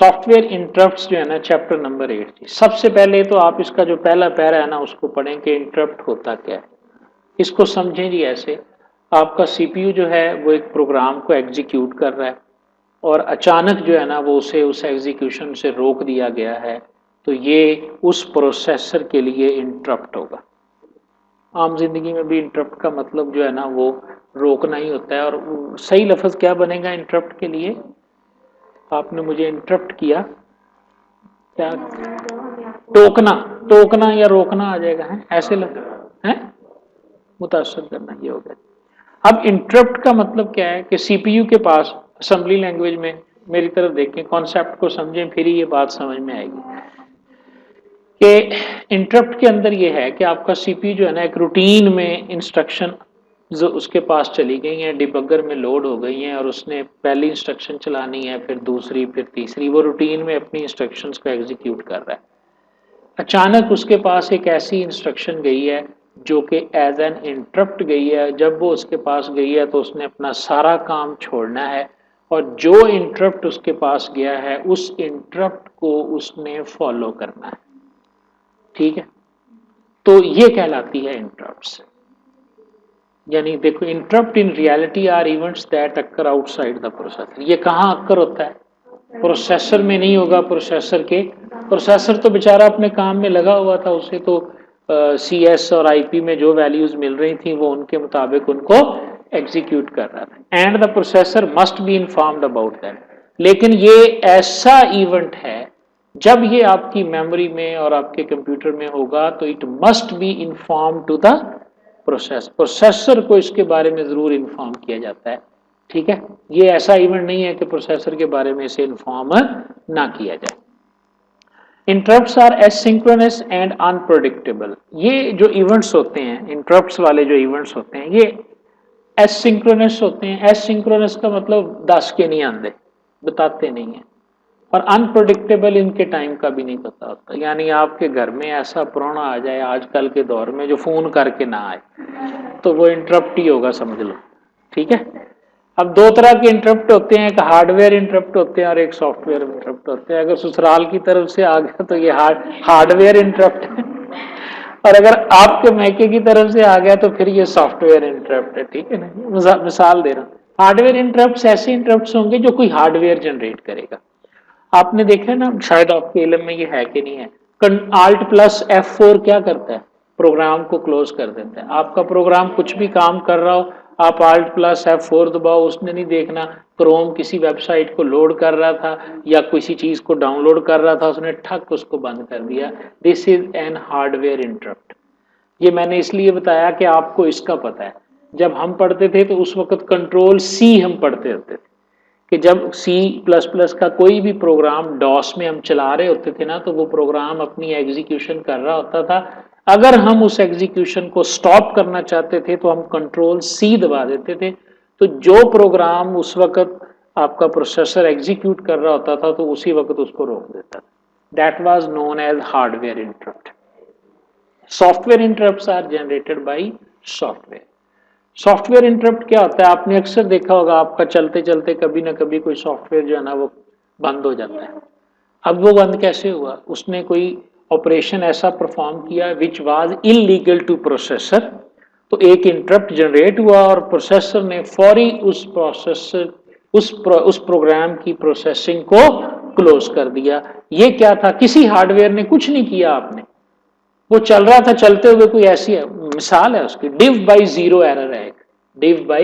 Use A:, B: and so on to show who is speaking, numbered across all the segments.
A: Software interrupts जो है ना, चैप्टर नंबर 8 जी। सबसे पहले तो आप इसका जो पहला पैरा है ना उसको पढ़ें कि इंटरप्ट होता क्या है। इसको समझें जी ऐसे, आपका सीपीयू जो है वो एक प्रोग्राम को एग्जीक्यूट कर रहा है और अचानक जो है ना वो उसे उस एग्जीक्यूशन से रोक दिया गया है, तो ये उस प्रोसेसर के लिए इंटरप्ट होगा। आम जिंदगी में भी इंटरप्ट का मतलब जो है ना वो रोकना ही होता है। और सही लफ्ज क्या बनेगा इंटरप्ट के लिए? आपने मुझे इंटरप्ट किया, क्या? टोकना। टोकना या रोकना आ जाएगा, है ऐसे लग है, मुतासर करना, ये हो गया। अब इंटरप्ट का मतलब क्या है कि सीपीयू के पास असेंबली लैंग्वेज में, मेरी तरफ देखें, कॉन्सेप्ट को समझें, फिर ये बात समझ में आएगी कि इंटरप्ट के अंदर ये है कि आपका सीपीयू जो है ना एक रूटीन में इंस्ट्रक्शन जो उसके पास चली गई हैं, डिबगर में लोड हो गई हैं और उसने पहली इंस्ट्रक्शन चलानी है, फिर दूसरी, फिर तीसरी, वो रूटीन में अपनी इंस्ट्रक्शंस को एग्जीक्यूट कर रहा है। अचानक उसके पास एक ऐसी इंस्ट्रक्शन गई है जो कि एज एन इंटरप्ट गई है। जब वो उसके पास गई है तो उसने अपना सारा काम छोड़ना है और जो इंटरप्ट उसके पास गया है उस इंटरप्ट को उसने फॉलो करना है। ठीक है, तो ये कहलाती है इंटरप्ट्स। यानी देखो, interrupt in reality are events that occur outside the processor. ये कहाँ अक्कर होता है? प्रोसेसर में नहीं होगा। प्रोसेसर तो बेचारा अपने काम में लगा हुआ था, उसे तो CS और IP में जो वैल्यूज मिल रही थी वो उनके मुताबिक उनको एग्जीक्यूट कर रहा था। And the processor must be informed about that. लेकिन ये ऐसा इवेंट है, जब ये आपकी मेमोरी में और आपके कंप्यूटर में होगा तो it must be inform to the processor को इसके बारे में जरूर इन्फॉर्म किया जाता है। ठीक है, ये ऐसा इवेंट नहीं है कि प्रोसेसर के बारे में इसे इन्फॉर्म ना किया जाए। Interrupts are asynchronous and unpredictable. ये जो इवेंट्स होते हैं, इंटरप्ट्स वाले जो इवेंट्स होते हैं, ये एसिंक्रोनस होते हैं। एसिंक्रोनस का मतलब दस के नहीं आते, बताते नहीं है। और अनप्रेडिक्टेबल, इनके टाइम का भी नहीं पता होता। यानी आपके घर में ऐसा प्राहुणा आ जाए आजकल के दौर में जो फोन करके ना आए, तो वो इंटरप्ट ही होगा, समझ लो। ठीक है, अब दो तरह के इंटरप्ट होते हैं, एक हार्डवेयर इंटरप्ट होते हैं और एक सॉफ्टवेयर इंटरप्ट होते हैं। अगर ससुराल की तरफ से आ गया तो ये हार्डवेयर इंटरप्ट है और अगर आपके मैके की तरफ से आ गया तो फिर ये सॉफ्टवेयर इंटरप्ट है। ठीक है ना, मिसाल दे रहा हूँ। हार्डवेयर इंटरप्ट ऐसे इंटरप्ट होंगे जो कोई हार्डवेयर जनरेट करेगा। आपने देखा ना, शायद आपके इल्म में ये है कि नहीं है, Alt+F4 क्या करता है? प्रोग्राम को क्लोज कर देता है। आपका प्रोग्राम कुछ भी काम कर रहा हो, आप Alt+F4 दबाओ, उसने नहीं देखना। क्रोम किसी वेबसाइट को लोड कर रहा था या किसी चीज को डाउनलोड कर रहा था, उसने ठक उसको बंद कर दिया। This is an hardware interrupt. ये मैंने इसलिए बताया कि आपको इसका पता है। जब हम पढ़ते थे तो उस वक्त Ctrl+C हम पढ़ते होते थे कि जब C++ का कोई भी प्रोग्राम डॉस में हम चला रहे होते थे ना, तो वो प्रोग्राम अपनी एग्जीक्यूशन कर रहा होता था। अगर हम उस एग्जीक्यूशन को स्टॉप करना चाहते थे तो हम Ctrl+C दबा देते थे। तो जो प्रोग्राम उस वक्त आपका प्रोसेसर एग्जीक्यूट कर रहा होता था तो उसी वक्त उसको रोक देता था। That was known as hardware interrupt. Software interrupts are generated by software. Software interrupt क्या होता है? आपने अक्सर देखा होगा, आपका चलते चलते कभी ना कभी कोई सॉफ्टवेयर जो है ना वो बंद हो जाता है। अब वो बंद कैसे हुआ? उसने कोई ऑपरेशन ऐसा परफॉर्म किया which was illegal two processor, तो एक इंटरप्ट जनरेट हुआ और प्रोसेसर ने फौरी उस प्रोग्राम की प्रोसेसिंग को क्लोज कर दिया। ये क्या था? किसी हार्डवेयर ने कुछ नहीं किया, आपने वो चल रहा था, चलते हुए कोई ऐसी है, मिसाल है उसकी, div by zero एरर है एक, div by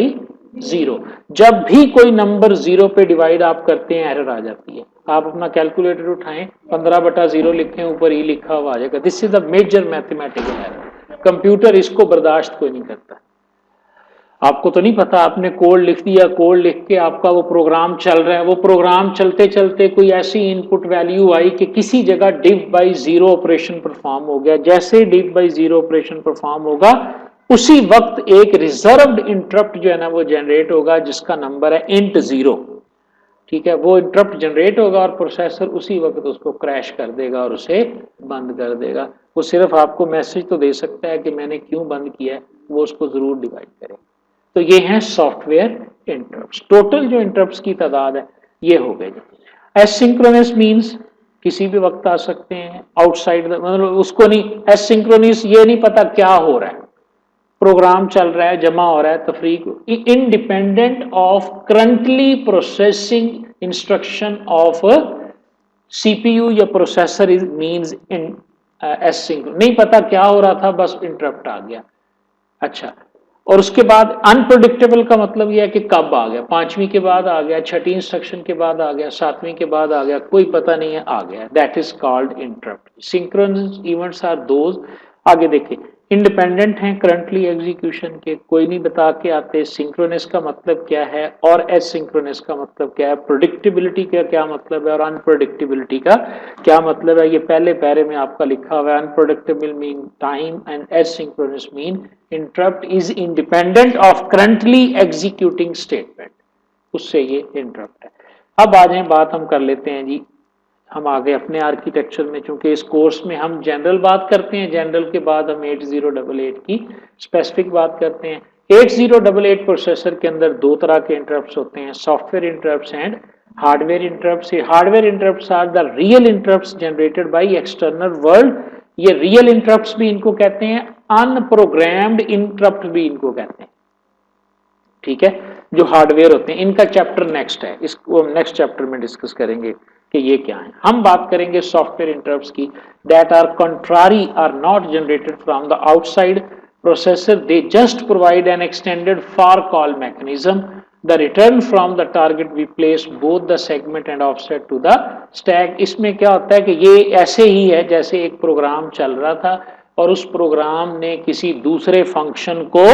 A: zero। जब भी कोई नंबर जीरो पे डिवाइड आप करते हैं एरर आ जाती है। आप अपना कैलकुलेटर उठाएं, 15/0 लिखें, ऊपर ई लिखा हुआ आ जाएगा। This is the major mathematical error. Computer इसको बर्दाश्त कोई नहीं करता। आपको तो नहीं पता, आपने कोड लिख दिया, कोड लिख के आपका वो प्रोग्राम चल रहा है, वो प्रोग्राम चलते चलते कोई ऐसी इनपुट वैल्यू आई कि किसी जगह div by zero operation perform हो गया। जैसे div by zero operation perform होगा उसी वक्त एक रिजर्व्ड इंटरप्ट जो है ना वो जनरेट होगा जिसका नंबर है int 0। ठीक है, वो इंटरप्ट जनरेट होगा और प्रोसेसर उसी वक्त उसको क्रैश कर देगा और उसे बंद कर देगा। वो सिर्फ आपको मैसेज तो दे सकता है कि मैंने क्यों बंद किया है, वो उसको जरूर डिवाइड करे। तो ये हैं सॉफ्टवेयर इंटरप्ट्स। टोटल जो इंटरप्ट्स की तादाद है ये हो गई। एसिंक्रोनस मीन्स किसी भी वक्त आ सकते हैं, आउटसाइड मतलब उसको नहीं, एसिंक्रोनस ये नहीं पता क्या हो रहा है, प्रोग्राम चल रहा है, जमा हो रहा है, तफरीक, independent of currently processing instruction of CPU या processor is means in asynchronous, नहीं पता क्या हो रहा था, बस इंटरप्ट आ गया। अच्छा, और उसके बाद अनप्रोडिक्टेबल का मतलब यह है कि कब आ गया, पांचवीं के बाद आ गया, छठी इंस्ट्रक्शन के बाद आ गया, सातवीं के बाद आ गया, कोई पता नहीं है, आ गया, that is called interrupt. Synchronous events are those, आगे देखें, इंडिपेंडेंट हैं करंटली एग्जीक्यूशन के, कोई नहीं बता के आते, सिंक्रोनस का मतलब क्या है और एसिंक्रोनस का मतलब क्या है, प्रोडिक्टेबिलिटी का क्या मतलब है और अनप्रोडिक्टेबिलिटी का क्या मतलब है, ये पहले पैरे में आपका लिखा हुआ है। Unpredictable mean time and asynchronous mean interrupt is independent of currently executing statement, उससे ये इंटरप्ट है। अब आ जाए, बात हम कर लेते हैं जी, हम आगे अपने आर्किटेक्चर में, चूंकि इस कोर्स में हम जनरल बात करते हैं, जनरल के बाद हम 8088 की स्पेसिफिक बात करते हैं। 8088 प्रोसेसर के अंदर दो तरह के इंटरप्ट्स होते हैं, software interrupts and hardware interrupts. Hardware interrupts are the real interrupts generated by external world, ये रियल इंटरप्ट्स भी इनको कहते हैं, अनप्रोग्राम्ड इंटरप्ट भी इनको कहते हैं, ठीक है, जो हार्डवेयर होते हैं। इनका चैप्टर नेक्स्ट है, इसको हम नेक्स्ट चैप्टर में डिस्कस करेंगे कि ये क्या है। हम बात करेंगे सॉफ्टवेयर इंटरप्ट्स की, that are contrary, are not generated from the outside processor, they just provide an extended far call mechanism, the return from the target we place both the segment and offset to the stack. इसमें क्या होता है कि ये ऐसे ही है जैसे एक प्रोग्राम चल रहा था और उस प्रोग्राम ने किसी दूसरे फंक्शन को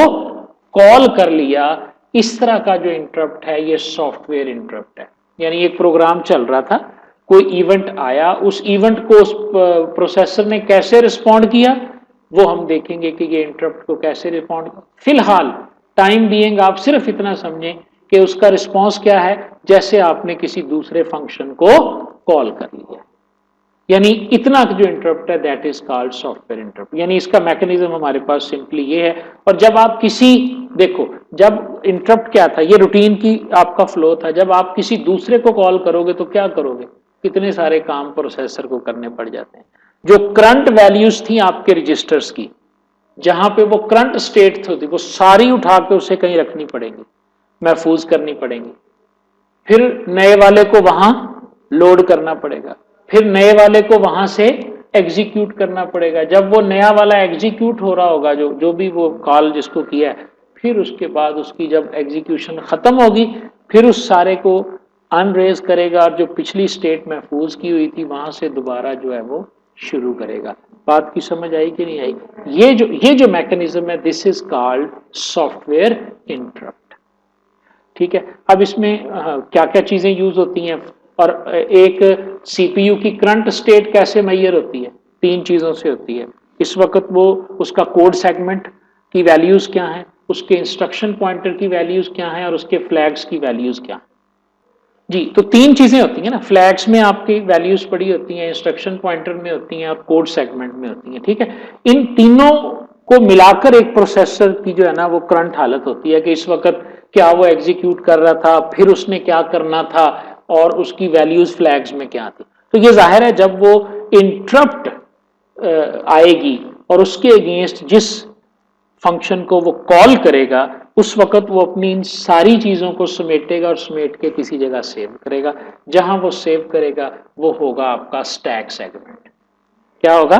A: कॉल कर लिया, इस तरह का जो इंटरप्ट है ये सॉफ्टवेयर इंटरप्ट है। यानी एक प्रोग्राम चल रहा था, कोई इवेंट आया, उस इवेंट को उस प्रोसेसर ने कैसे रिस्पॉन्ड किया वो हम देखेंगे कि ये इंटरप्ट को कैसे रिस्पॉन्ड। फिलहाल टाइम बीइंग आप सिर्फ इतना समझें कि उसका रिस्पॉन्स क्या है, जैसे आपने किसी दूसरे फंक्शन को कॉल कर लिया, यानी इतना जो इंटरप्ट है that is called software interrupt. यानी इसका मैकेनिज्म हमारे पास सिंपली ये है। और जब आप किसी, देखो जब इंटरप्ट क्या था, ये रूटीन की आपका फ्लो था, जब आप किसी दूसरे को कॉल करोगे तो क्या करोगे, कितने सारे काम प्रोसेसर को करने पड़ जाते हैं। जो करंट वैल्यूज थी आपके रजिस्टर्स की, जहां पे वो करंट स्टेट होती, वो सारी उठा के उसे कहीं रखनी पड़ेगी, महफूज करनी पड़ेगी, फिर नए वाले को वहां लोड करना पड़ेगा, फिर नए वाले को वहां से एग्जीक्यूट करना पड़ेगा। जब वो नया वाला एग्जीक्यूट हो रहा होगा, जो भी वो कॉल जिसको किया है, फिर उसके बाद उसकी जब एग्जीक्यूशन खत्म होगी, फिर उस सारे को अनरेज करेगा और जो पिछली स्टेट महफूज की हुई थी वहां से दोबारा जो है वो शुरू करेगा। बात की समझ आई कि नहीं आई? ये जो मैकेनिज्म है, this is called software interrupt, ठीक है। अब इसमें क्या क्या चीजें यूज होती हैं और एक सीपीयू की करंट स्टेट कैसे मैयर होती है, तीन चीजों से होती है। इस वक्त वो उसका कोड सेगमेंट की वैल्यूज क्या है, उसके इंस्ट्रक्शन पॉइंटर की वैल्यूज क्या है और उसके फ्लैग्स की वैल्यूज क्या है जी। तो तीन चीजें होती हैं ना, फ्लैग्स में आपकी वैल्यूज पड़ी होती हैं, इंस्ट्रक्शन पॉइंटर में होती हैं और कोड सेगमेंट में होती हैं, ठीक है। इन तीनों को मिलाकर एक प्रोसेसर की जो है ना वो करंट हालत होती है कि इस वक्त क्या वो एग्जीक्यूट कर रहा था, फिर उसने क्या करना था और उसकी वैल्यूज फ्लैग्स में क्या थी। तो ये जाहिर है जब वो इंटरप्ट आएगी और उसके अगेंस्ट जिस फंक्शन को वो कॉल करेगा, उस वक्त वो अपनी इन सारी चीजों को समेटेगा और समेट के किसी जगह सेव करेगा। जहां वो सेव करेगा वो होगा आपका स्टैक सेगमेंट। क्या होगा?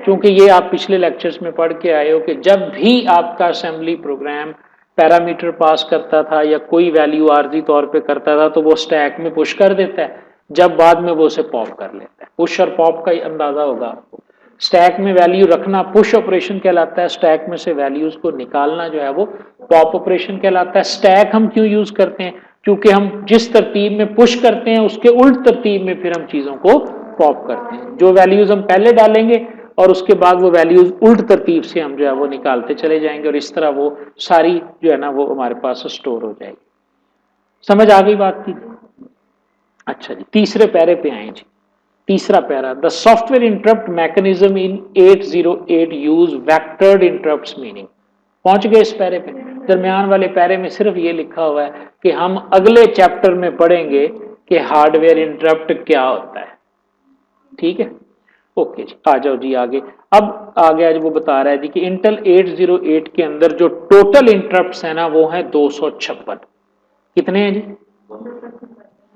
A: क्योंकि ये आप पिछले लेक्चर्स में पढ़ के आए हो कि जब भी आपका असेंबली प्रोग्राम पैरामीटर पास करता था या कोई वैल्यू आर्जी तौर पे करता था तो वो स्टैक में पुश कर देता है, जब बाद में वो उसे पॉप कर लेता है। पुश और पॉप का ही अंदाजा होगा आपको। स्टैक में वैल्यू रखना पुश ऑपरेशन कहलाता है, स्टैक में से वैल्यूज को निकालना जो है वो पॉप ऑपरेशन कहलाता है। स्टैक हम क्यों यूज करते हैं? क्योंकि हम जिस तरतीब में पुश करते हैं उसके उल्ट तरतीब में फिर हम चीजों को पॉप करते हैं। जो वैल्यूज हम पहले डालेंगे और उसके बाद वो वैल्यूज उल्ट तरतीब से हम जो है वो निकालते चले जाएंगे और इस तरह वो सारी जो है ना वो हमारे पास स्टोर हो जाएगी। समझ आ गई बात की? अच्छा जी, तीसरे पैरे पे आए जी। तीसरा para, the software interrupt mechanism in 808 use vectored interrupts meaning. पहुंच गए इस पैरे पे। दरमियान वाले पैरे में सिर्फ ये लिखा हुआ है कि हम अगले चैप्टर में पढ़ेंगे कि हार्डवेयर इंटरप्ट क्या होता है। ठीक है, ओके जी, आ जाओ जी आगे। अब आगे आज वो बता रहा है जी कि इंटेल 808 के अंदर जो टोटल इंटरप्ट्स है ना वो है 256। कितने हैं जी?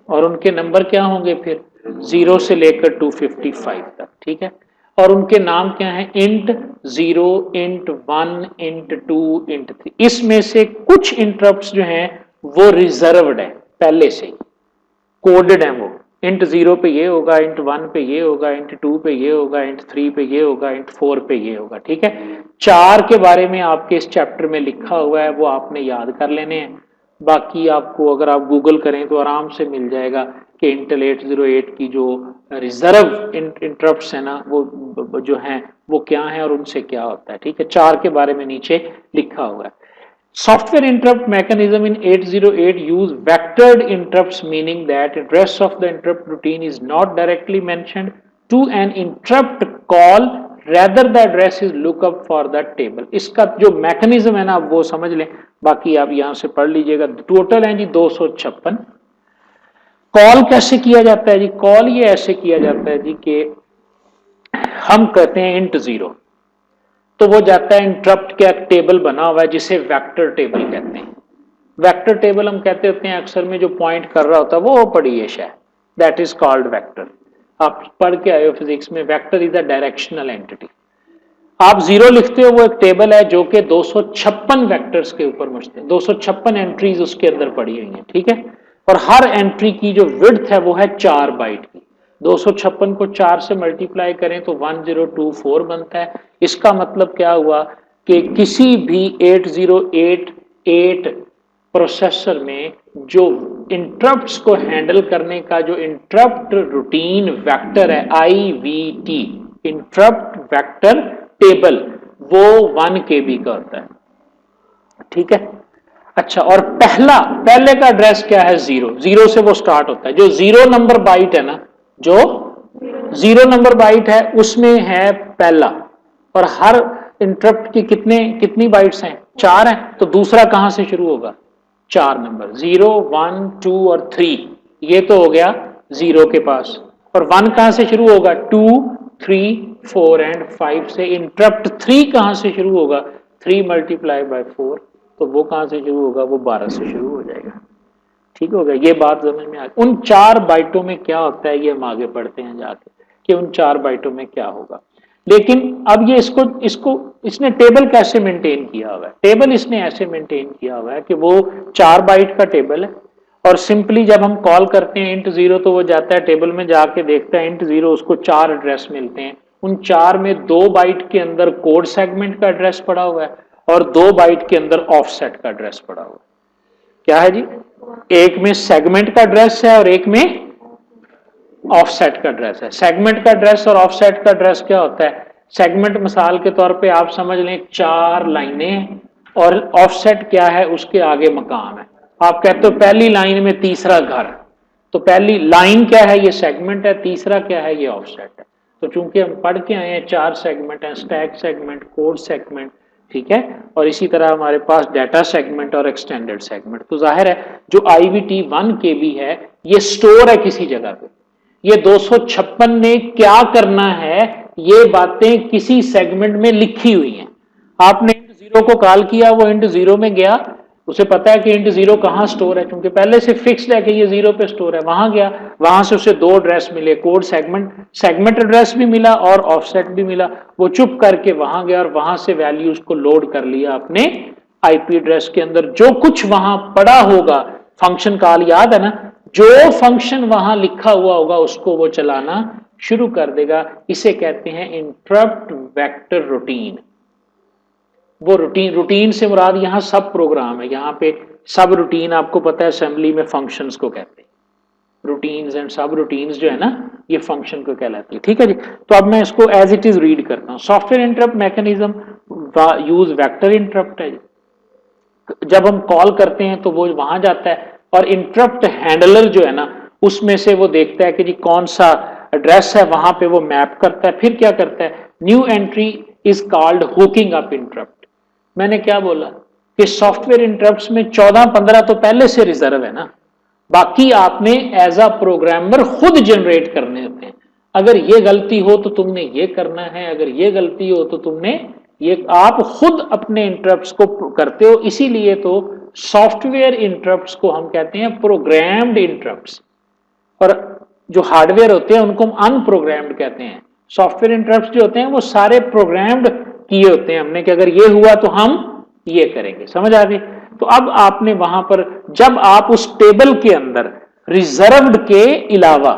A: और उनके नंबर क्या होंगे फिर 0 से लेकर 255 तक। ठीक है, और उनके नाम क्या है? Int 0, int 1, int 2, int 3। इसमें से कुछ इंटरप्ट्स जो हैं वो रिजर्व्ड है, पहले से ही कोडेड है। वो इंट 0 पे ये होगा, इंट 1 पे ये होगा, इंट 2 पे ये होगा, इंट 3 पे ये होगा, इंट 4 पे ये होगा। ठीक है, 4 के बारे में आपके इस चैप्टर में लिखा हुआ है, वो आपने याद कर लेने हैं। बाकी आपको अगर आप गूगल करें तो आराम से मिल जाएगा कि इंटेल 808 की जो रिजर्व इंटरप्ट्स है ना वो जो हैं वो क्या है और उनसे क्या होता है। ठीक है, 4 के बारे में नीचे लिखा हुआ है। Software interrupt mechanism in 808 use vectored interrupts, meaning that address of the interrupt routine is not directly mentioned to an interrupt call, rather the address is look up for the table। इसका जो mechanism है ना वो समझ लें, बाकी आप यहां से पढ़ लीजिएगा। टोटल है जी 256। कॉल कैसे किया जाता है जी? कॉल ये ऐसे किया जाता है जी कि हम कहते हैं इंट 0, तो वो जाता है इंटरप्ट का एक टेबल बना हुआ है जिसे वेक्टर टेबल कहते हैं। वेक्टर टेबल हम कहते होते हैं अक्सर में जो पॉइंट कर रहा होता है वो पढ़िए शायद, दैट इज कॉल्ड वेक्टर। आप पढ़ के आए हो फिजिक्स में, vector is a directional entity. आप 0 लिखते हो, वो एक टेबल है जो कि 256 वेक्टर्स के ऊपर मुश्तमिल है, 256 एंट्रीज उसके अंदर पड़ी हुई हैं। ठीक है, और हर एंट्री की जो विड्थ है वो है 4 बाइट की। 256 को 4 से मल्टीप्लाई करें तो 1024 बनता है। इसका मतलब क्या हुआ कि किसी भी 8088 प्रोसेसर में जो इंटरप्ट्स को हैंडल करने का जो इंटरप्ट रूटीन वेक्टर है IVT, इंटरप्ट वेक्टर टेबल, वो 1 KB का होता है। ठीक है, अच्छा, और पहले का एड्रेस क्या है? 0 से वो स्टार्ट होता है। जो 0 नंबर बाइट है ना, जो 0 नंबर बाइट है उसमें है पहला, और हर इंटरप्ट की कितनी बाइट्स हैं? 4 हैं। तो दूसरा कहां से शुरू होगा? 4 नंबर, 0, 1, 2 और 3। ये तो हो गया 0 के पास, और 1 कहां से शुरू होगा? 2, 3, 4 एंड 5 से। इंटरप्ट 3 कहां से शुरू होगा? 3 मल्टीप्लाई बाय 4, तो वो कहां से शुरू होगा? वो 12 से शुरू हो जाएगा। ठीक हो गया, ये बात समझ में आ गई। उन 4 बाइटों में क्या होता है ये हम आगे पढ़ते हैं जाके कि उन 4 बाइटों में क्या होगा। लेकिन अब ये इसने टेबल कैसे मेंटेन किया हुआ है? टेबल इसने ऐसे मेंटेन किया हुआ है कि वो 4 बाइट का टेबल है, और सिंपली जब हम कॉल करते हैं इंट 0 तो वो जाता है टेबल में, जाके देखता है इंट 0, उसको 4 एड्रेस मिलते हैं। उन 4 में 2 बाइट के अंदर कोड सेगमेंट का एड्रेस पड़ा हुआ है और 2 बाइट के अंदर ऑफसेट का एड्रेस पड़ा हुआ है। क्या है जी? एक में सेगमेंट का एड्रेस है और एक में ऑफसेट का एड्रेस है। सेगमेंट का एड्रेस और ऑफसेट का एड्रेस क्या होता है? सेगमेंट मिसाल के तौर पे आप समझ लें 4 लाइनें, और ऑफसेट क्या है? उसके आगे मकाम है। आप कहते हो पहली लाइन में तीसरा घर, तो पहली लाइन क्या है? ये सेगमेंट है, तीसरा क्या है? ये ऑफसेट है। तो चूंकि हम पढ़ के आए हैं 4 सेगमेंट हैं, स्टैक सेगमेंट, कोड सेगमेंट, ठीक है, और इसी तरह हमारे पास डाटा सेगमेंट और एक्सटेंडेड सेगमेंट। तो जाहिर है जो IVT 1 KB है ये स्टोर है किसी जगह पे। ये 256 ने क्या करना है ये बातें किसी सेगमेंट में लिखी हुई हैं। आपने इंट 0 को कॉल किया, वो इंट 0 में गया, उसे पता है कि इंट 0 कहां स्टोर है, क्योंकि पहले से फिक्स्ड है कि ये 0 पे स्टोर है। वहां गया, वहां से उसे 2 एड्रेस मिले, कोड सेगमेंट एड्रेस भी मिला और ऑफसेट भी मिला। वो चुप करके वहां गया और वहां से वैल्यूज को लोड कर लिया अपने IP एड्रेस के अंदर। जो कुछ वहां पड़ा होगा, फंक्शन कॉल याद है ना, जो फंक्शन वहां लिखा हुआ होगा उसको वो चलाना शुरू कर देगा। इसे कहते हैं इंटरप्ट वेक्टर रूटीन। वो रूटीन से मुराद यहां सब प्रोग्राम है। यहां पे सब रूटीन आपको पता है असेंबली में फंक्शंस को कहते हैं। रूटीन्स एंड सब रूटीन्स जो है ना ये फंक्शन को कहलाती है। ठीक है जी, तो अब मैं इसको एज इट इज रीड करता हूं। Software interrupt mechanism use vector interrupt है। जब हम कॉल करते हैं तो वो वहां जाता है और इंटरप्ट हैंडलर जो है ना उसमें से वो देखता है कि जी कौन सा एड्रेस है, वहां पे वो मैप करता है। फिर क्या करता है? New entry is called hooking up interrupt. मैंने क्या बोला कि सॉफ्टवेयर इंटरप्ट्स में 14-15 तो पहले से रिजर्व है ना, बाकी आपने एज अ प्रोग्रामर खुद जनरेट करने होते हैं। अगर ये गलती हो तो तुमने ये करना है, अगर ये गलती हो तो तुमने ये, आप खुद अपने इंटरप्ट्स को करते हो। इसीलिए तो सॉफ्टवेयर इंटरप्ट्स को हम कहते हैं प्रोग्राम्ड इंटरप्ट्स, और जो हार्डवेयर होते हैं उनको हम अनप्रोग्राम्ड कहते हैं। सॉफ्टवेयर इंटरप्ट्स जो होते हैं वो सारे प्रोग्राम्ड किए होते हैं हमने कि अगर ये हुआ तो हम ये करेंगे। समझ आ गई? तो अब आपने वहां पर जब आप उस टेबल के अंदर रिजर्व्ड के अलावा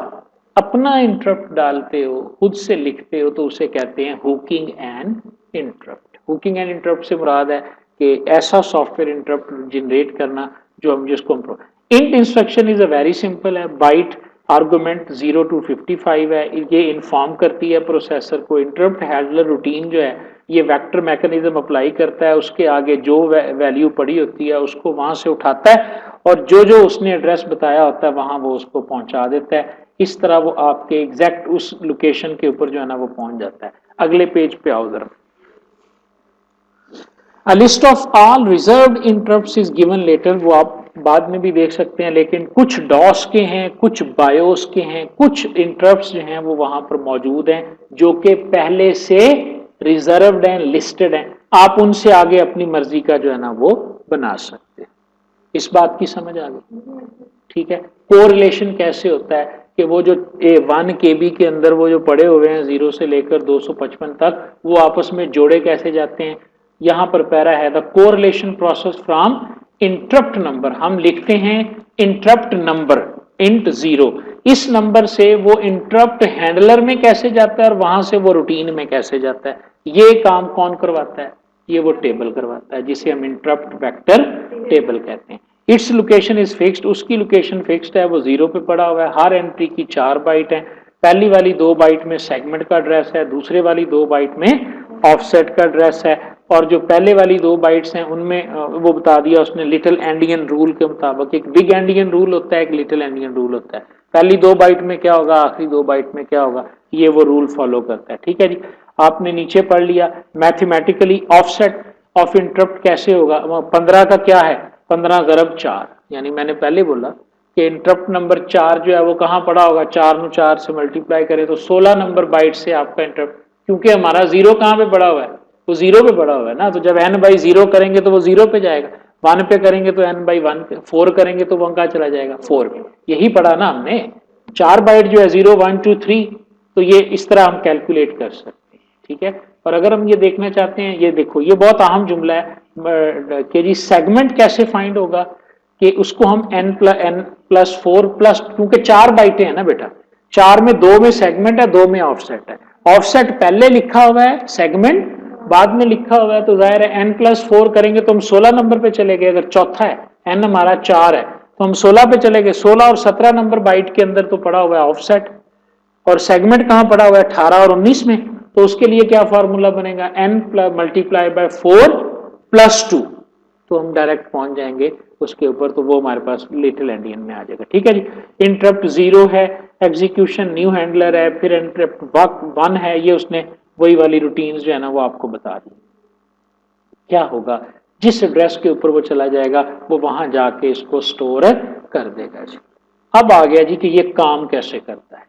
A: अपना इंटरप्ट डालते हो, खुद से लिखते हो, तो उसे कहते हैं hooking and interrupt. Hooking and interrupt से मुराद है कि ऐसा सॉफ्टवेयर इंटरप्ट जनरेट करना जो हम जिसको हम int instruction is a very simple है, बाइट आर्गुमेंट 0 to 55 है, ये इन्फॉर्म करती है प्रोसेसर को। इंटरप्ट हैंडलर रूटीन जो है ये वेक्टर मैकेनिज्म अप्लाई करता है, उसके आगे जो वैल्यू पड़ी होती है उसको वहां से उठाता है और जो जो उसने एड्रेस बताया होता है वहां वो उसको पहुंचा देता है। इस तरह वो आपके एग्जैक्ट उस लोकेशन के ऊपर जो है ना वो पहुंच जाता है। अगले पेज पे आओ जरा। A list of all reserved interrupts is given later, वो आप बाद में भी देख सकते हैं, लेकिन कुछ डॉस के हैं, कुछ बायोस के हैं, कुछ इंटरप्ट्स जो हैं वो वहां पर मौजूद हैं जो कि पहले से रिजर्व्ड हैं, लिस्टेड हैं। आप उनसे आगे अपनी मर्जी का जो है ना वो बना सकते हैं। इस बात की समझ आ गई? ठीक है। कोरिलेशन कैसे होता है कि वो जो 1 KB के अंदर वो जो पड़े हुए हैं 0 से लेकर 255 तक, वो आपस में जोड़े कैसे जाते हैं। यहां पर पैरा है the correlation process from interrupt number. हम लिखते हैं इंटरप्ट नंबर इंट 0, इस नंबर से वो इंटरप्ट हैंडलर में कैसे जाता है और वहां से वो रूटीन में कैसे जाता है। ये काम कौन करवाता है? ये वो टेबल करवाता है जिसे हम इंटरप्ट वेक्टर टेबल कहते हैं। इट्स लोकेशन इज फिक्स्ड, उसकी लोकेशन फिक्स्ड है, वो 0 पे पड़ा हुआ है। हर एंट्री की 4 बाइट है। पहली वाली 2 बाइट में सेगमेंट का एड्रेस है, दूसरे वाली 2 बाइट में ऑफसेट का एड्रेस है, और जो पहले वाली 2 बाइट्स हैं उनमें वो बता दिया उसने लिटिल एंडियन रूल के मुताबिक। एक बिग एंडियन रूल होता है, एक लिटिल एंडियन रूल होता है। पहली 2 बाइट में क्या होगा, आखिरी 2 बाइट में क्या होगा, ये वो रूल फॉलो करता है। ठीक है जी। आपने नीचे पढ़ लिया मैथमेटिकली ऑफसेट ऑफ इंटरप्ट कैसे होगा। 15 का क्या है, 15 × 4, यानी मैंने पहले बोला कि इंटरप्ट नंबर 4 जो है वो कहां पड़ा होगा, 4 नु 4 से मल्टीप्लाई करें तो 16 नंबर बाइट से आपका इंटरप्ट, क्योंकि हमारा 0 कहां पे पड़ा हुआ है, वो 0 पे पड़ा हुआ है ना, तो जब n/0 करेंगे तो वो 0 पे जाएगा, 1 पे करेंगे तो n/1 पे, 4 करेंगे तो वो कहां चला जाएगा, 4 पे। यही पढ़ा ना हमने, 4 बाइट जो है 0 1 2 3, तो ये इस तरह हम कैलकुलेट कर सकते हैं। ठीक है। और अगर हम ये देखना चाहते हैं, ये देखो ये बहुत अहम जुमला है कि जी सेगमेंट कैसे फाइंड होगा, कि उसको हम n+4+, क्योंकि 4 बाइटें हैं ना बेटा, 4 में 2 में सेगमेंट है, 2 में ऑफसेट है। ऑफसेट पहले लिखा हुआ है, सेगमेंट बाद में लिखा हुआ है, तो जाहिर है n+4 करेंगे तो हम 16 नंबर पे चले गए। अगर चौथा है, n हमारा 4 है तो हम 16 पे चले गए। 16 और 17 नंबर बाइट के अंदर तो पड़ा हुआ है ऑफसेट, और सेगमेंट कहां पड़ा हुआ है, 18 और 19 में। तो उसके लिए क्या फॉर्मूला बनेगा, n×4+2, तो हम डायरेक्ट पहुंच जाएंगे उसके ऊपर, तो वो हमारे पास लिटिल एंडियन में आ जाएगा। ठीक है जी। इंटरप्ट 0 है, एग्जीक्यूशन न्यू हैंडलर है, फिर इंटरप्ट 1 है, ये उसने वही वाली रूटीन जो है ना वो आपको बता दी। क्या होगा, जिस एड्रेस के ऊपर वो चला जाएगा वो वहां जाके इसको स्टोर कर देगा जी। अब आ गया जी कि ये काम कैसे करता है।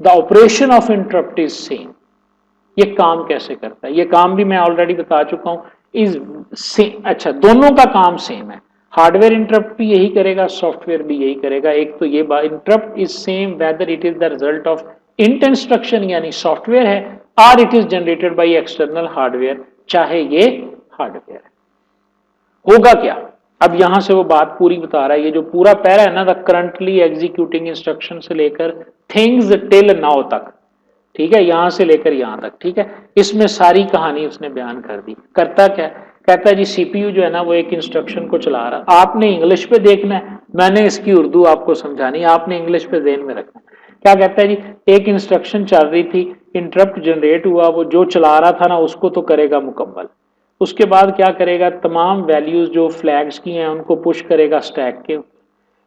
A: The operation of interrupt is same. ये काम कैसे करता है, ये काम भी मैं ऑलरेडी बता चुका हूं, इज सेम। अच्छा, दोनों का काम सेम है। हार्डवेयर इंटरप्ट भी यही करेगा, सॉफ्टवेयर भी यही करेगा। एक तो ये interrupt is same whether it is the result of int instruction यानी सॉफ्टवेयर है, और it is generated by external hardware, चाहे ये हार्डवेयर है। होगा क्या, अब यहां से वो बात पूरी बता रहा है। ये जो पूरा पैरा है ना, द करंटली एग्जीक्यूटिंग इंस्ट्रक्शन से लेकर थिंग्स टिल नाउ तक, ठीक है, यहां से लेकर यहां तक, ठीक है, इसमें सारी कहानी उसने बयान कर दी। करता क्या, कहता है जी सीपीयू जो है ना वो एक इंस्ट्रक्शन को चला रहा, आपने इंग्लिश पे देखना है, मैंने इसकी उर्दू आपको समझानी है, आपने इंग्लिश पे ध्यान में रखना। क्या कहता है जी, एक इंस्ट्रक्शन चल रही थी, इंटरप्ट जनरेट हुआ, वो जो चला रहा था ना उसको तो करेगा मुकम्मल। उसके बाद क्या करेगा, तमाम वैल्यूज जो फ्लैग्स की हैं उनको पुश करेगा स्टैक के,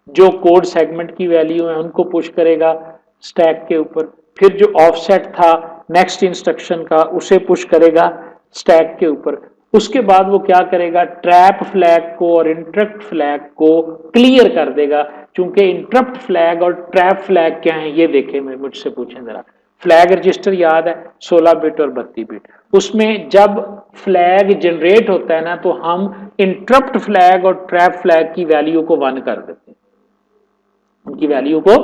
A: जो कोड सेगमेंट की वैल्यू है उनको पुश करेगा स्टैक के ऊपर, फिर जो ऑफसेट था नेक्स्ट इंस्ट्रक्शन का उसे पुश करेगा स्टैक के ऊपर, उसके बाद वो क्या करेगा, ट्रैप फ्लैग को और इंटरप्ट फ्लैग को क्लियर कर देगा। चूंकि इंटरप्ट फ्लैग और ट्रैप फ्लैग क्या है ये देखें, मुझसे पूछें जरा। फ्लैग रजिस्टर याद है 16 बिट और 32 बिट, उसमें जब फ्लैग जनरेट होता है ना तो हम इंटरप्ट फ्लैग और ट्रैप फ्लैग की वैल्यू को 1 कर देते हैं, उनकी वैल्यू को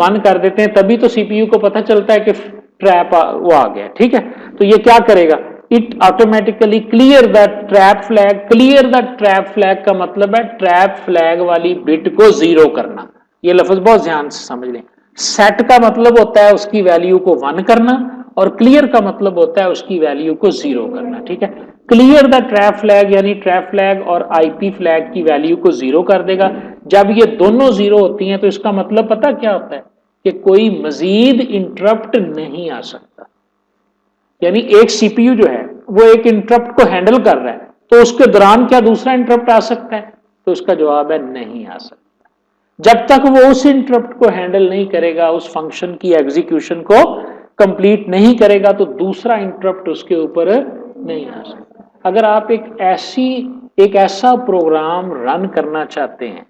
A: 1 कर देते हैं, तभी तो सीपीयू को पता चलता है कि ट्रैप वो आ गया। ठीक है, तो ये क्या करेगा, it automatically clear the trap flag. Clear the trap flag का मतलब है ट्रैप फ्लैग वाली बिट को 0 करना। ये लफ्ज बहुत ध्यान से समझ लें। सेट का मतलब होता है उसकी वैल्यू को 1 करना, और क्लियर का मतलब होता है उसकी वैल्यू को 0 करना। ठीक है, क्लियर द ट्रैप फ्लैग यानी ट्रैप फ्लैग और आईपी फ्लैग की वैल्यू को 0 कर देगा। जब ये दोनों 0 होती हैं तो इसका मतलब पता क्या होता है कि कोई मजीद इंटरप्ट नहीं आ सकता। यानी एक सीपीयू जो है वो एक इंटरप्ट को हैंडल कर रहा है, तो उसके दौरान क्या दूसरा इंटरप्ट आ सकता है, तो उसका जवाब है नहीं आ सकता। जब तक वो उस इंटरप्ट को हैंडल नहीं करेगा, उस फंक्शन की एग्जीक्यूशन को कंप्लीट नहीं करेगा, तो दूसरा इंटरप्ट उसके ऊपर नहीं आ सकता। अगर आप एक ऐसा प्रोग्राम रन करना चाहते हैं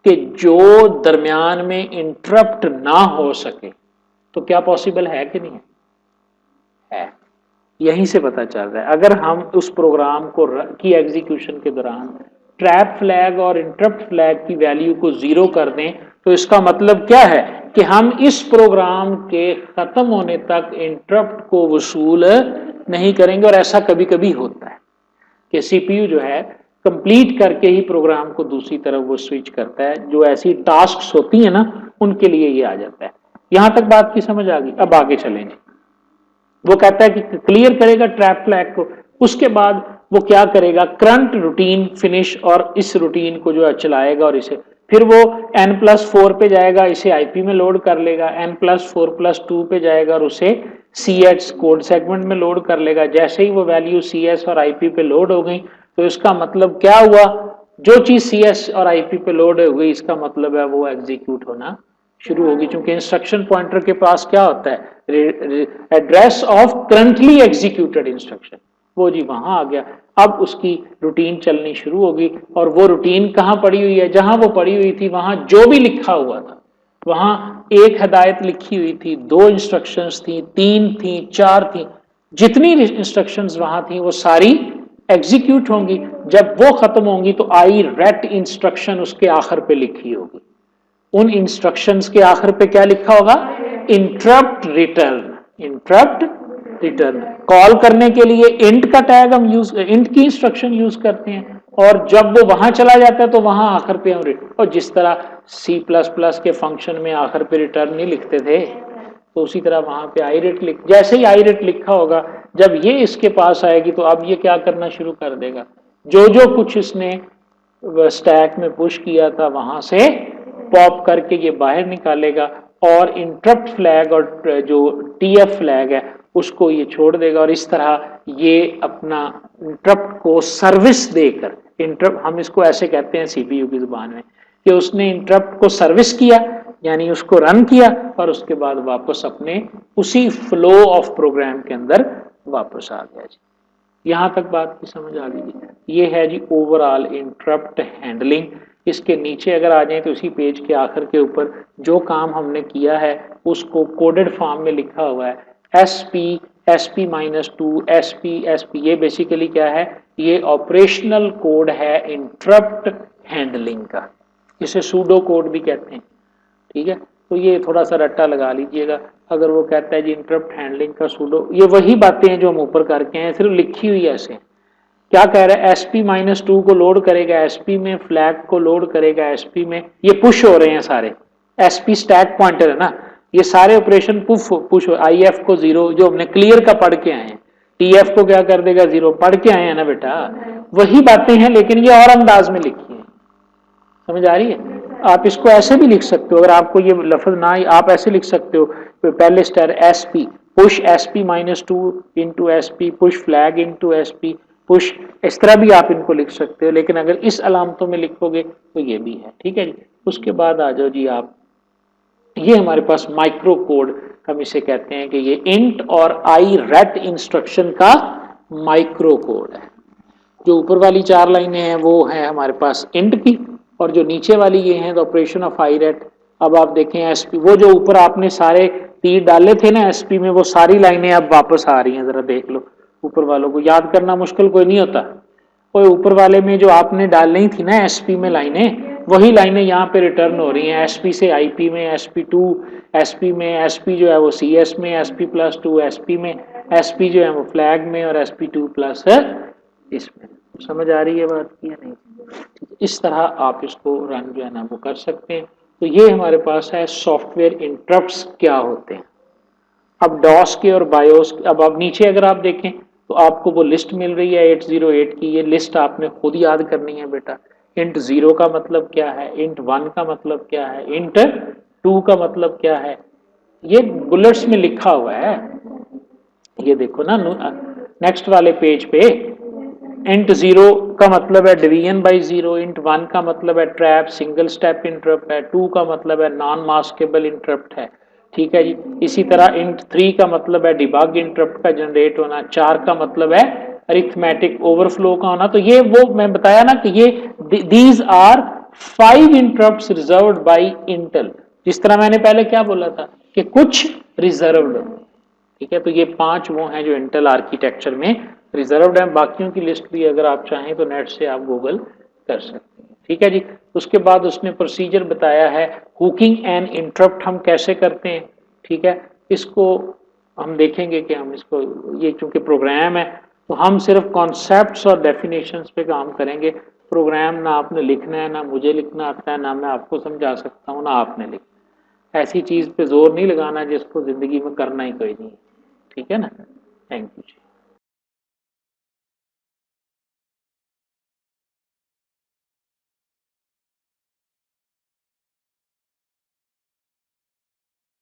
A: कि जो दरमियान में इंटरप्ट ना हो सके, तो क्या पॉसिबल है कि नहीं है? यहीं से पता चल रहा है। अगर हम उस प्रोग्राम को की एग्जीक्यूशन के दौरान ट्रैप फ्लैग और इंटरप्ट फ्लैग की वैल्यू को 0 कर दें, तो इसका मतलब क्या है कि हम इस प्रोग्राम के खत्म होने तक इंटरप्ट को वसूल नहीं करेंगे। और ऐसा कभी कभी होता है कि सीपीयू जो है कंप्लीट करके ही प्रोग्राम को दूसरी तरफ वो स्विच करता है। जो ऐसी टास्क्स होती है ना, उनके लिए ये आ जाता है। यहां तक बात की समझ आ गई? अब आगे चलें जी। वो कहता है कि क्लियर करेगा ट्रैप फ्लैग को, उसके बाद वो क्या करेगा, करंट रूटीन फिनिश, और इस रूटीन को जो है चलाएगा, और इसे फिर वो n+4 पे जाएगा, इसे आईपी में लोड कर लेगा, n+4+2 पे जाएगा और उसे CS कोड सेगमेंट में लोड कर लेगा। जैसे ही वो वैल्यू CS और आईपी पे लोड हो गई, तो इसका मतलब क्या हुआ, जो चीज CS और आईपी पे लोड हो गई, इसका मतलब है वो एग्जीक्यूट होना शुरू होगी। क्योंकि इंस्ट्रक्शन पॉइंटर के पास क्या होता है, address of currently executed instruction, वो जी वहां आ गया। अब उसकी रूटीन चलनी शुरू होगी, और वो रूटीन कहां पड़ी हुई है, जहां वो पड़ी हुई थी वहां जो भी लिखा हुआ था, वहां एक हदायत लिखी हुई थी, 2 इंस्ट्रक्शंस थी, 3 थी, 4 थी, जितनी इंस्ट्रक्शंस वहां थी वो सारी एग्जीक्यूट होंगी। जब वो खत्म होंगी तो आई रेट इंस्ट्रक्शन उसके आखिर पे लिखी होगी। उन इंस्ट्रक्शंस के आखिर पे क्या लिखा होगा, interrupt return. Interrupt return call करने के लिए इंट का टैग हम इंट की इंस्ट्रक्शन यूज करते हैं, और जब वो वहां चला जाता है तो वहां आखिर पे हम और जिस तरह C++ के फंक्शन में आखिर पे रिटर्न नहीं लिखते थे, तो उसी तरह वहां पे आईरेट जैसे ही आईरेट लिखा होगा, जब ये इसके पास आएगी तो अब ये क्या करना शुरू कर देगा, जो जो कुछ इसने स्टैक में पुश किया था वहां से पॉप करके ये बाहर निकालेगा, और इंटरप्ट फ्लैग और जो TF फ्लैग है उसको ये छोड़ देगा। और इस तरह ये अपना इंटरप्ट को सर्विस देकर, इंटरप्ट हम इसको ऐसे कहते हैं सीपीयू की जुबान में, कि उसने इंटरप्ट को सर्विस किया, यानी उसको रन किया, और उसके बाद वापस अपने उसी फ्लो ऑफ प्रोग्राम के अंदर वापस आ गया जी। यहां तक बात की समझ आ गई। ये है जी ओवरऑल इंटरप्ट हैंडलिंग। इसके नीचे अगर आ जाए तो इसी पेज के आखिर के ऊपर जो काम हमने किया है उसको कोडेड फॉर्म में लिखा हुआ है, SP SP-2 SP ये बेसिकली क्या है, ये ऑपरेशनल कोड है इंटरप्ट हैंडलिंग का, इसे सूडो कोड भी कहते हैं। ठीक है, तो ये थोड़ा सा रट्टा लगा लीजिएगा। अगर वो कहता है जी इंटरप्ट हैंडलिंग का सूडो, ये वही बातें हैं जो हम ऊपर करके हैं, सिर्फ लिखी हुई ऐसे। क्या कह रहा है, SP-2 को लोड करेगा SP में, फ्लैग को लोड करेगा SP में, ये पुश हो रहे हैं सारे, SP स्टैक पॉइंटर है ना, ये सारे ऑपरेशन पुश IF को 0 जो हमने क्लियर का पढ़ के आए हैं, TF को क्या कर देगा 0, पढ़ के आए हैं ना बेटा, वही बातें हैं लेकिन ये और अंदाज में लिखी है। समझ आ रही है? आप इसको ऐसे भी लिख सकते हो, अगर आपको ये लफ्ज ना आई, आप ऐसे लिख सकते हो, पहले star SP push SP-2 into SP push flag into SP push, इस तरह भी आप इनको लिख सकते हो, लेकिन अगर इस अलामतों में लिखोगे तो ये भी है। ठीक है जी, उसके बाद आ जाओ जी आप, ये हमारे पास माइक्रो कोड हम इसे कहते हैं कि ये इंट और आई रेट इंस्ट्रक्शन का माइक्रो कोड है। जो ऊपर वाली 4 लाइनें हैं वो है हमारे पास इंट की, और जो नीचे वाली ये हैं द ऑपरेशन ऑफ iret। अब आप देखें एसपी, वो जो ऊपर आपने सारे तीर डाले थे ना एसपी में, वो सारी लाइनें अब वापस आ रही हैं, जरा देख लो। ऊपर वालों को याद करना मुश्किल कोई नहीं होता, कोई ऊपर वाले में जो आपने डालनी थी ना एसपी में लाइनें, वही लाइनें यहाँ पे रिटर्न हो रही हैं। एसपी से आईपी में, एसपी2 एसपी में, एसपी जो है वो सीएस में, एसपी+2 एसपी में, एसपी जो है वो फ्लैग में, और एसपी2 प्लस इसमें। समझ आ रही है बात की या नहीं? इस तरह आप इसको रन जो है ना वो कर सकते हैं। तो ये हमारे पास है सॉफ्टवेयर इंटरप्ट्स क्या होते हैं। अब डॉस के और बायोस, अब नीचे अगर आप देखें तो आपको वो लिस्ट मिल रही है 808 की। ये लिस्ट आपने खुद याद करनी है बेटा। इंट 0 का मतलब क्या है, इंट 1 का मतलब क्या है, इंट 2 का मतलब क्या है, ये बुलेट्स में लिखा हुआ है। ये देखो ना नेक्स्ट वाले पेज पे, इंट 0 का मतलब है डिवीजन बाय 0, इंट 1 का मतलब है ट्रैप सिंगल स्टेप इंटरप्ट है, 2 का मतलब है नॉन मास्केबल इंटरप्ट है, ठीक है जी। इसी तरह इंट 3 का मतलब है डिबग इंटरप्ट का जनरेट होना, 4 का मतलब है अरिथमेटिक ओवरफ्लो का होना। तो ये वो मैं बताया ना कि ये these are 5 interrupts reserved by Intel. जिस तरह मैंने पहले क्या बोला था कि कुछ रिजर्व्ड, ठीक है। तो ये 5 वो हैं जो इंटेल आर्किटेक्चर में रिजर्व्ड हैं। बाकियों की लिस्ट भी अगर आप चाहें तो नेट से आप गूगल कर सकते हैं, ठीक है जी। उसके बाद उसने प्रोसीजर बताया है हुकिंग एंड इंटरप्ट हम कैसे करते हैं, ठीक है। इसको हम देखेंगे कि हम इसको, ये चूंकि प्रोग्राम है तो हम सिर्फ कॉन्सेप्ट्स और डेफिनेशंस पे काम करेंगे। प्रोग्राम ना आपने लिखना है, ना मुझे लिखना आता है, ना मैं आपको समझा सकता हूँ, ना आपने लिखना। ऐसी चीज पे जोर नहीं लगाना जिसको जिंदगी में करना ही कोई नहीं, ठीक है ना। Thank you.